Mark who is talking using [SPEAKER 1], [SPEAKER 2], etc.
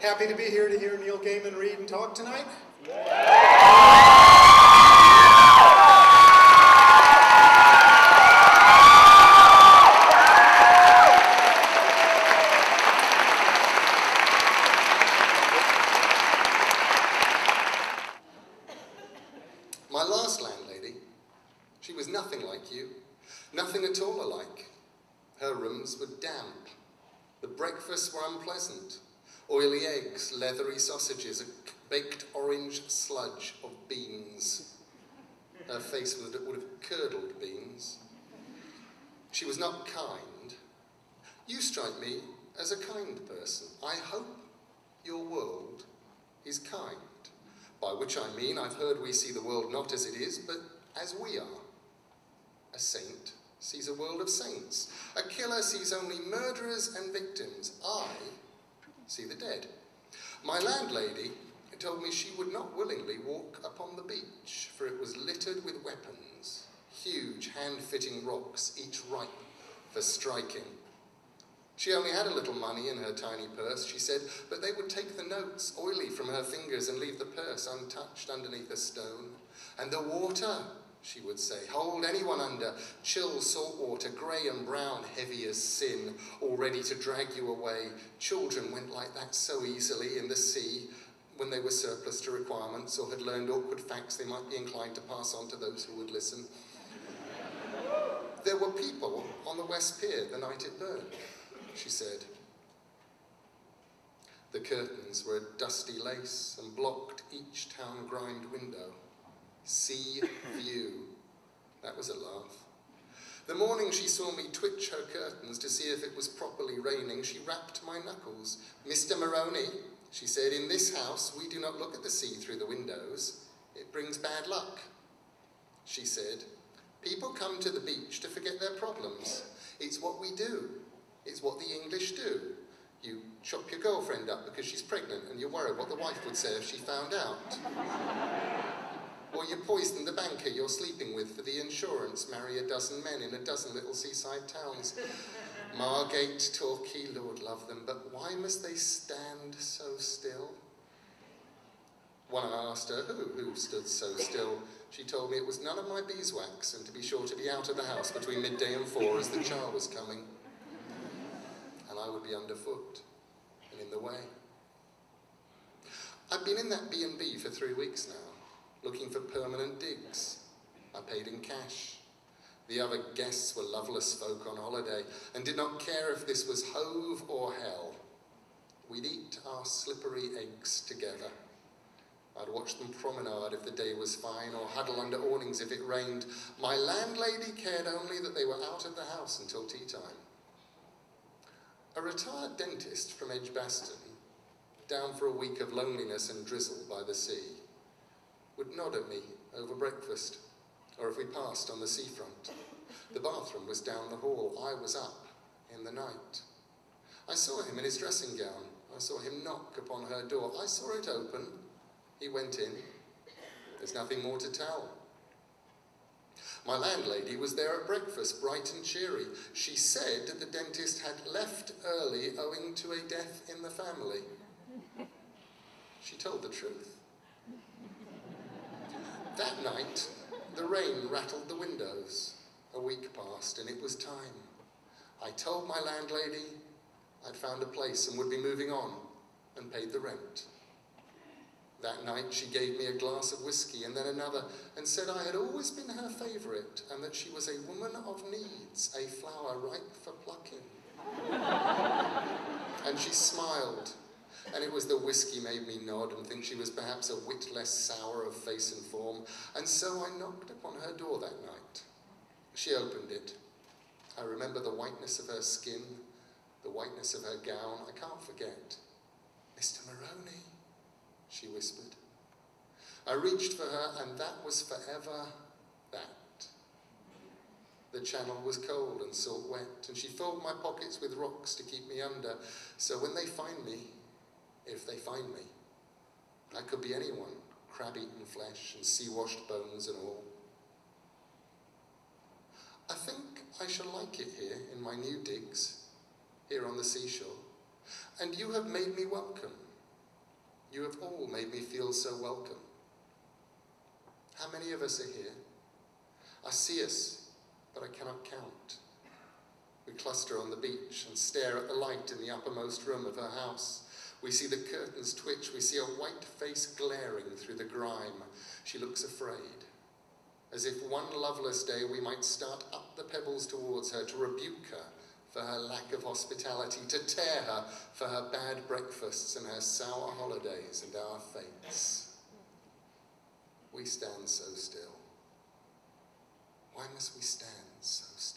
[SPEAKER 1] Happy to be here to hear Neil Gaiman read and talk tonight.
[SPEAKER 2] My last landlady, she was nothing like you, nothing at all alike. Her rooms were damp. The breakfasts were unpleasant. Oily eggs, leathery sausages, a baked orange sludge of beans. Her face would have curdled beans. She was not kind. You strike me as a kind person. I hope your world is kind. By which I mean, I've heard we see the world not as it is, but as we are. A saint sees a world of saints. A killer sees only murderers and victims. I see the dead. My landlady told me she would not willingly walk upon the beach, for it was littered with weapons, huge hand-fitting rocks, each ripe for striking. She only had a little money in her tiny purse, she said, but they would take the notes, oily from her fingers, and leave the purse untouched underneath a stone. And the water, she would say, hold anyone under, chill salt water, grey and brown, heavy as sin, all ready to drag you away. Children went like that so easily in the sea when they were surplus to requirements or had learned awkward facts they might be inclined to pass on to those who would listen. There were people on the West Pier the night it burned, she said. The curtains were a dusty lace and blocked each town-grind window. Sea view. That was a laugh. The morning she saw me twitch her curtains to see if it was properly raining, she rapped my knuckles. Mr. Maroney, she said, in this house we do not look at the sea through the windows. It brings bad luck. She said, people come to the beach to forget their problems. It's what we do. It's what the English do. You chop your girlfriend up because she's pregnant and you're worried what the wife would say if she found out. Or you poison the banker you're sleeping with for the insurance, marry a dozen men in a dozen little seaside towns. Margate, Torquay, Lord love them, but why must they stand so still? When I asked her who stood so still, she told me it was none of my beeswax and to be sure to be out of the house between midday and 4 as the char was coming. And I would be underfoot and in the way. I've been in that B&B for 3 weeks now, looking for permanent digs. I paid in cash. The other guests were loveless folk on holiday and did not care if this was Hove or hell. We'd eat our slippery eggs together. I'd watch them promenade if the day was fine or huddle under awnings if it rained. My landlady cared only that they were out of the house until tea time. A retired dentist from Edgbaston, down for a week of loneliness and drizzle by the sea, would nod at me over breakfast, or if we passed on the seafront. The bathroom was down the hall. I was up in the night. I saw him in his dressing gown. I saw him knock upon her door. I saw it open. He went in. There's nothing more to tell. My landlady was there at breakfast, bright and cheery. She said the dentist had left early owing to a death in the family. She told the truth. That night, the rain rattled the windows. A week passed, and it was time. I told my landlady I'd found a place and would be moving on, and paid the rent. That night, she gave me a glass of whiskey and then another, and said I had always been her favourite, and that she was a woman of needs, a flower ripe for plucking. And she smiled. And it was the whiskey made me nod and think she was perhaps a whit less sour of face and form, and so I knocked upon her door that night. She opened it. I remember the whiteness of her skin, the whiteness of her gown. I can't forget. Mr. Maroney, she whispered. I reached for her, and that was forever that. The channel was cold and salt wet, and she filled my pockets with rocks to keep me under, so when they find me, if they find me, I could be anyone, crab-eaten flesh and sea-washed bones and all. I think I shall like it here in my new digs, here on the seashore, and you have made me welcome. You have all made me feel so welcome. How many of us are here? I see us, but I cannot count. We cluster on the beach and stare at the light in the uppermost room of her house. We see the curtains twitch. We see a white face glaring through the grime. She looks afraid, as if one loveless day we might start up the pebbles towards her to rebuke her for her lack of hospitality, to tear her for her bad breakfasts and her sour holidays and our fates. We stand so still. Why must we stand so still?